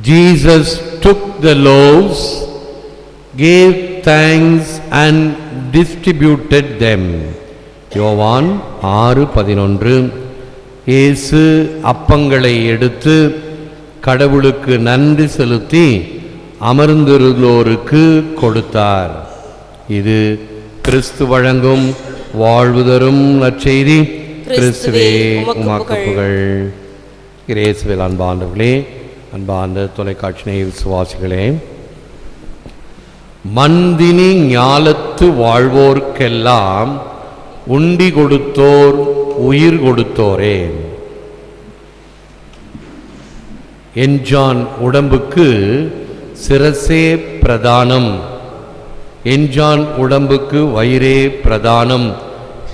Jesus took the loaves, gave thanks and distributed them. யோவான் 6:11. இயேசு அப்பங்களை எடுத்து கடவுளுக்கு நன்றி செலுத்தி அமர்ந்திருந்தோருக்கு கொடுத்தார். இது கிறிஸ்து வழங்கும் வாழ்வு தரும் நற்செய்தி. கிறிஸ்துவே உமக்கு புகழ். இயேசுவில் அன்பானவர்களே, அன்பார்ந்த தொலைக்காட்சி விசுவாசிகளே, மந்தினி ஞாலத்து வாழ்வோர்க்கெல்லாம் உண்டி கொடுத்தோர் உயிர் கொடுத்தோரே. எஞ்சான் உடம்புக்கு சிரசே பிரதானம், எஞ்சான் உடம்புக்கு வயிறே பிரதானம்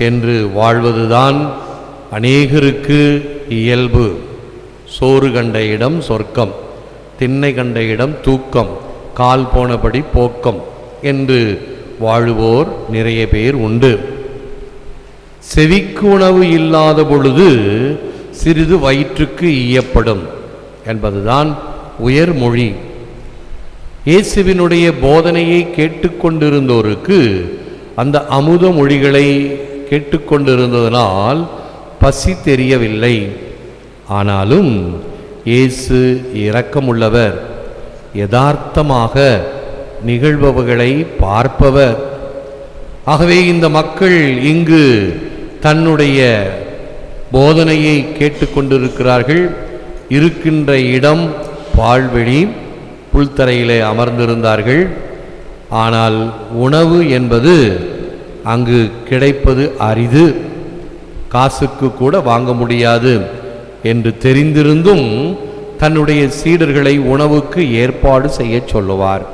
என்று வாழ்வதுதான் அநேகருக்கு இயல்பு. சோறு கண்ட இடம் சொர்க்கம், திண்ணை கண்ட இடம் தூக்கம், கால் போனபடி போக்கம் என்று வாழுவோர் நிறைய பேர் உண்டு. செவிக்கு உணவு இல்லாத பொழுது சிறிது வயிற்றுக்கு ஈயப்படும் என்பதுதான் உயர்மொழி. இயேசுவினுடைய போதனையை கேட்டுக்கொண்டிருந்தோருக்கு அந்த அமுத மொழிகளை கேட்டுக்கொண்டிருந்ததனால் பசி தெரியவில்லை. ஆனாலும் இயேசு இரக்கமுள்ளவர், யதார்த்தமாக நிகழ்பவர்களை பார்ப்பவர். ஆகவே இந்த மக்கள் இங்கு தன்னுடைய போதனையை கேட்டுக்கொண்டிருக்கிறார்கள். இருக்கின்ற இடம் பால்வெளி, புல்தரையிலே அமர்ந்திருந்தார்கள். ஆனால் உணவு என்பது அங்கு கிடைப்பது அரிது, காசுக்கு கூட வாங்க முடியாது என்று தெரிந்திருந்தும் தன்னுடைய சீடர்களை உணவுக்கு ஏற்பாடு செய்ய சொல்லுவார்.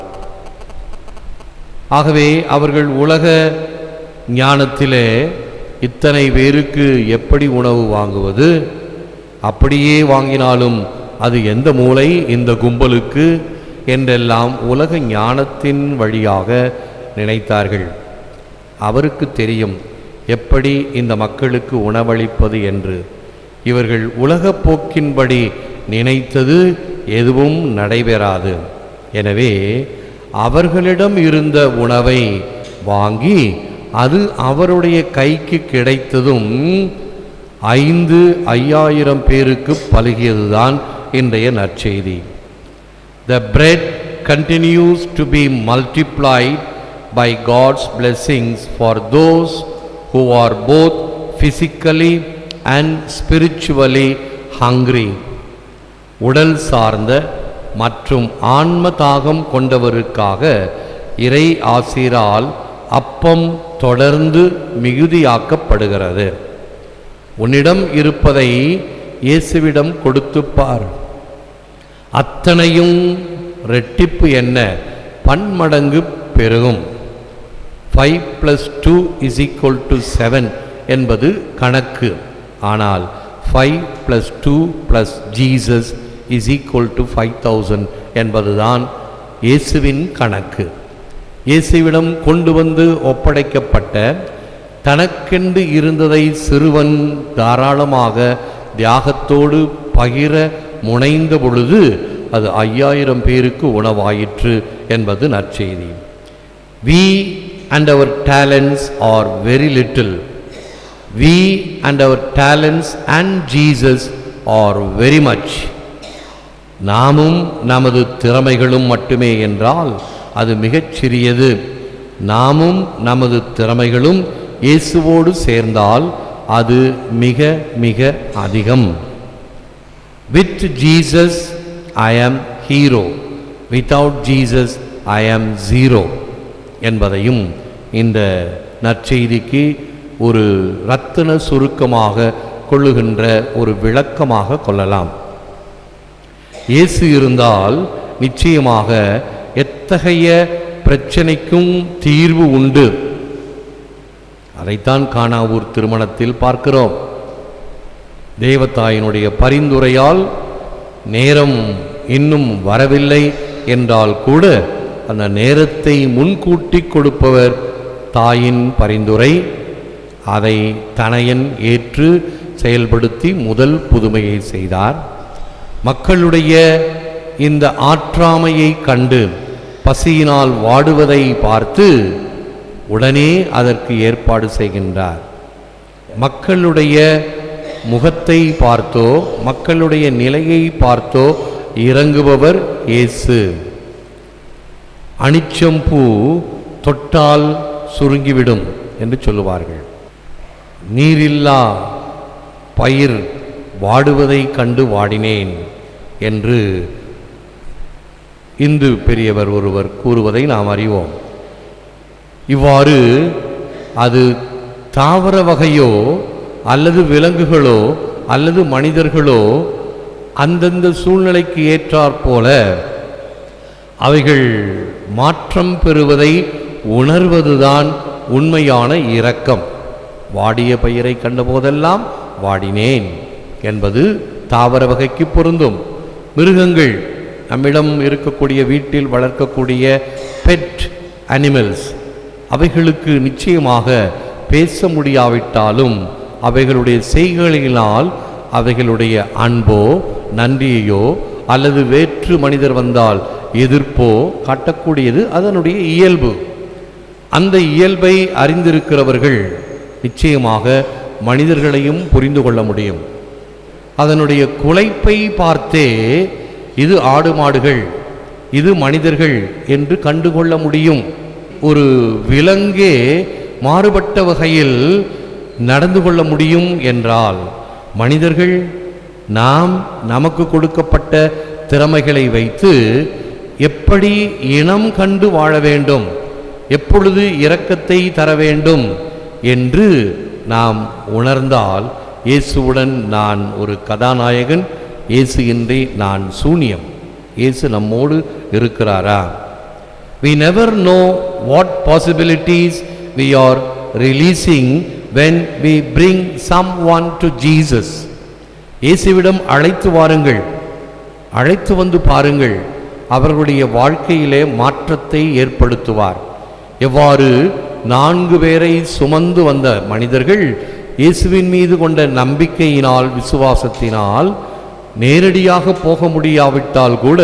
ஆகவே அவர்கள் உலக ஞானத்திலே இத்தனை பேருக்கு எப்படி உணவு வாங்குவது, அப்படியே வாங்கினாலும் அது எந்த மூலை இந்த கும்பலுக்கு என்றெல்லாம் உலக ஞானத்தின் வழியாக நினைத்தார்கள். அவருக்கு தெரியும் எப்படி இந்த மக்களுக்கு உணவளிப்பது என்று. இவர்கள் உலக போக்கின்படி நினைத்தது எதுவும் நடைபெறாது. எனவே அவர்களிடம் இருந்த உணவை வாங்கி அது அவருடைய கைக்கு கிடைத்ததும் 5,000 பேருக்கு பலுகியதுதான் இன்றைய நற்செய்தி. The bread continues to be multiplied by God's blessings for those who are both physically and spiritually hungry. உடல் சார்ந்த மற்றும் ஆன்ம தாகம் கொண்டவருக்காக இறை ஆசீரால் அப்பம் தொடர்ந்து மிகுதியாக்கப்படுகிறது. உன்னிடம் இருப்பதை இயேசுவிடம் கொடுத்துப்பார், அத்தனையும் ரெட்டிப்பு என்ன பன்மடங்கு பெருகும். 5 + 2 = 7 என்பது கணக்கு. ஆனால் 5 + 2 + Jesus = 5,000 என்பதுதான் இயேசுவின் கணக்கு. இயேசுவிடம் கொண்டு வந்து ஒப்படைக்கப்பட்ட தனக்கென்று இருந்ததை சிறுவன் தாராளமாக தியாகத்தோடு பகிர முனைந்த பொழுது அது 5,000 பேருக்கு உணவாயிற்று என்பது நற்செய்தி. We and our talents are very little. We and our talents and Jesus are very much. நாமும் நமது திறமைகளும் மட்டுமே என்றால் அது மிகச் சிறியது. நாமும் நமது திறமைகளும் இயேசுவோடு சேர்ந்தால் அது மிக மிக அதிகம். With Jesus I am hero. Without Jesus I am zero என்பதையும் இந்த நற்செய்திக்கு ஒரு இரத்தின சுருக்கமாக கொள்ளுகின்ற ஒரு விளக்கமாக கொள்ளலாம். இயேசு இருந்தால் நிச்சயமாக எத்தகைய பிரச்சனைக்கும் தீர்வு உண்டு. அதைத்தான் கானாவூர் திருமணத்தில் பார்க்கிறோம். தேவதாயினுடைய பரிந்துரையால் நேரம் இன்னும் வரவில்லை என்றால் கூட அந்த நேரத்தை முன்கூட்டி கொடுப்பவர் தாயின் பரிந்துரை. அதை தனையன் ஏற்று செயல்படுத்தி முதல் புதுமையை செய்தார். மக்களுடைய இந்த ஆற்றாமையை கண்டு பசியினால் வாடுவதை பார்த்து உடனே அதற்கு ஏற்பாடு செய்கின்றார். மக்களுடைய முகத்தை பார்த்தோ மக்களுடைய நிலையை பார்த்தோ இறங்குபவர் இயேசு. அனிச்சம்பூ தொட்டால் சுருங்கிவிடும் என்று சொல்லுவார்கள். நீரில்லா பயிர் வாடுவதை கண்டு வாடினேன் என்று இந்து பெரியவர் ஒருவர் கூறுவதை நாம் அறிவோம். இவ்வாறு அது தாவர வகையோ அல்லது விலங்குகளோ அல்லது மனிதர்களோ அந்தந்த சூழ்நிலைக்கு ஏற்றாற்போல அவைகள் மாற்றம் பெறுவதை உணர்வதுதான் உண்மையான இரக்கம். வாடிய பயிரை கண்டபோதெல்லாம் வாடினேன் என்பது தாவர வகைக்கு பொருந்தும். மிருகங்கள், நம்மிடம் இருக்கக்கூடிய வீட்டில் வளர்க்கக்கூடிய பெட் அனிமல்ஸ், அவைகளுக்கு நிச்சயமாக பேச முடியாவிட்டாலும் அவைகளுடைய செய்கைகளினால் அவைகளுடைய அன்போ நன்றியையோ அல்லது வேற்று மனிதர் வந்தால் எதிர்ப்போ காட்டக்கூடியது அதனுடைய இயல்பு. அந்த இயல்பை அறிந்திருக்கிறவர்கள் நிச்சயமாக மனிதர்களையும் புரிந்து கொள்ள முடியும். அதனுடைய குலைப்பை பார்த்தே இது ஆடு மாடுகள், இது மனிதர்கள் என்று கண்டுகொள்ள முடியும். ஒரு விலங்கே மாறுபட்ட வகையில் நடந்து கொள்ள முடியும் என்றால் மனிதர்கள் நாம் நமக்கு கொடுக்கப்பட்ட திறமைகளை வைத்து எப்படி இனம் கண்டு வாழ வேண்டும், எப்பொழுது இரக்கத்தை தர வேண்டும் என்று நாம் உணர்ந்தால், இயேசுவுடன் நான் ஒரு கதாநாயகன், இயேசு இன்றி நான் சூனியம், இயேசு நம்மோடு இருக்கிறாரா? We never know what possibilities we are releasing when we bring someone to Jesus. இயேசுவிடம் அழைத்து வாருங்கள், அழைத்து வந்து பாருங்கள், அவர்களுடைய வாழ்க்கையிலே மாற்றத்தை ஏற்படுத்துவார். எவ்வாறு 4 பேரை சுமந்து வந்த மனிதர்கள் இயேசுவின் மீது கொண்ட நம்பிக்கையினால் விசுவாசத்தினால் நேரடியாக போக முடியாவிட்டால் கூட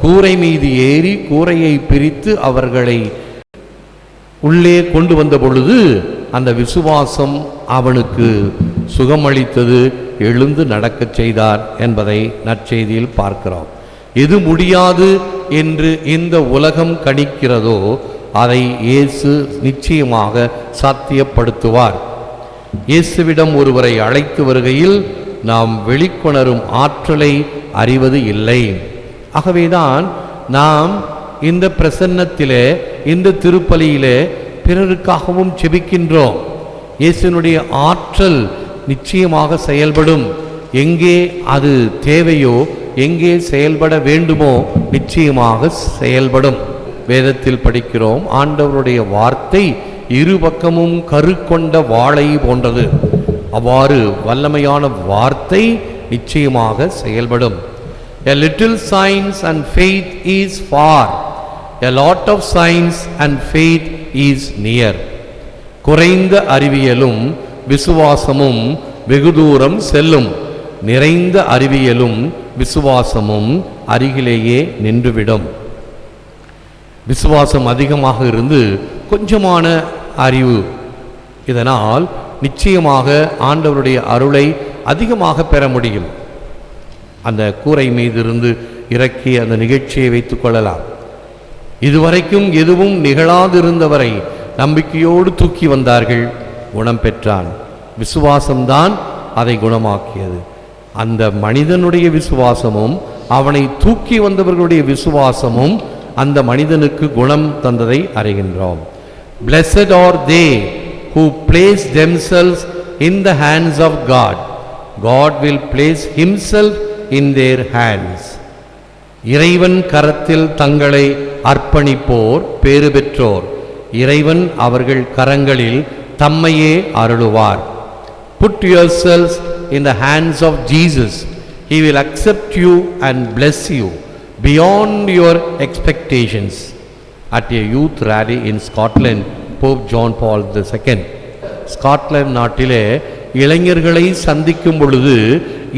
கூரை மீது ஏறி கூரையை பிரித்து அவர்களை உள்ளே கொண்டு வந்த பொழுது அந்த விசுவாசம் அவனுக்கு சுகமளித்தது, எழுந்து நடக்கச் செய்தார் என்பதை நற்செய்தியில் பார்க்கிறோம். எது முடியாது என்று இந்த உலகம் கணிக்கிறதோ அதை இயேசு நிச்சயமாக சாத்தியப்படுத்துவார். இயேசுவிடம் ஒருவரை அழைத்து வருகையில் நாம் வெளிக்கொணரும் ஆற்றலை அறிவது இல்லை. ஆகவேதான் நாம் இந்த பிரசன்னத்திலே, இந்த திருப்பலியிலே பிறருக்காகவும் செபிக்கின்றோம். இயேசுனுடைய ஆற்றல் நிச்சயமாக செயல்படும். எங்கே அது தேவையோ, எங்கே செயல்பட வேண்டுமோ நிச்சயமாக செயல்படும். வேதத்தில் படிக்கிறோம், ஆண்டவருடைய வார்த்தை இரு பக்கமும் கரு கொண்ட வாளை போன்றது. அவ்வாறு வல்லமையான வார்த்தை நிச்சயமாக செயல்படும். A little science and faith is far, a lot of science and faith is near. குறைந்த அறிவியலும் விசுவாசமும் வெகு தூரம் செல்லும், நிறைந்த அறிவியலும் விசுவாசமும் அருகிலேயே நின்றுவிடும். விசுவாசம் அதிகமாக இருந்து கொஞ்சமான அறிவு, இதனால் நிச்சயமாக ஆண்டவருடைய அருளை அதிகமாக பெற முடியும். அந்த கூரை மீது இருந்து இறக்கி அந்த நிகழ்ச்சியை வைத்துக் கொள்ளலாம். இதுவரைக்கும் எதுவும் நிகழாதிருந்தவரை நம்பிக்கையோடு தூக்கி வந்தார்கள், குணம் பெற்றான். விசுவாசம்தான் அதை குணமாக்கியது. அந்த மனிதனுடைய விசுவாசமும் அவனை தூக்கி வந்தவர்களுடைய விசுவாசமும் அந்த மனிதனுக்கு குணம் தந்ததை அறிகின்றோம். Blessed are they who place themselves in the hands of God. God will place himself in their hands. இறைவன் கரத்தில் தங்களை அர்ப்பணிப்போர் பேறு பெற்றோர். இறைவன் அவர்கள் கரங்களில் தம்மையே அருளுவார். Put yourselves in the hands of Jesus. He will accept you and bless you beyond your expectations. At a youth rally in Scotland, Pope John Paul II, Scotland நாட்டிலே இளைஞர்களை சந்திக்கும் பொழுது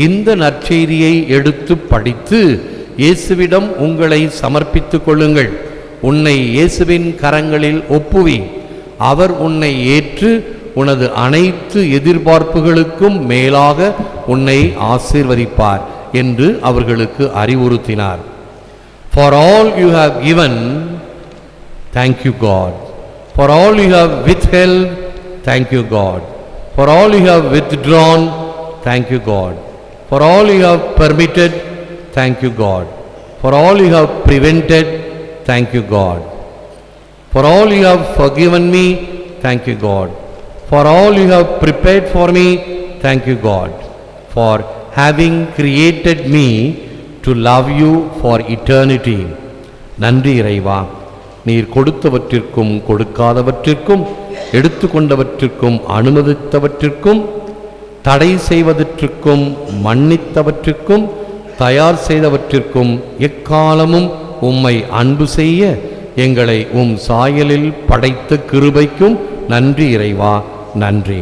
இந்த நற்செய்தியை எடுத்து படித்து இயேசுவிடம் உங்களை சமர்ப்பித்துக் கொள்ளுங்கள். உன்னை இயேசுவின் கரங்களில் ஒப்புவி. அவர் உன்னை ஏற்று உனது அனைத்து எதிர்பார்ப்புகளுக்கும் மேலாக உன்னை ஆசீர்வதிப்பார் என்று அவர்களுக்கு அறிவுறுத்தினார். For all you have given, thank you God. For all you have withheld, thank you God. For all you have withdrawn, thank you God. For all you have permitted, thank you God. For all you have prevented, thank you God. For all you have forgiven me, thank you God. For all you have prepared for me, thank you God. For having created me to love you for eternity. நன்றி இறைவா, நீர் கொடுத்தவற்றிற்கும் கொடுக்காதவற்றிற்கும் எடுத்துக்கொண்டவற்றிற்கும் அனுமதித்தவற்றிற்கும் தடை செய்வதற்கும் மன்னித்தவற்றிற்கும் தயார் செய்தவற்றிற்கும் எக்காலமும் உம்மை அன்பு செய்ய எங்களை உம் சாயலில் படைத்த கிருபைக்கும் நன்றி இறைவா, நன்றி.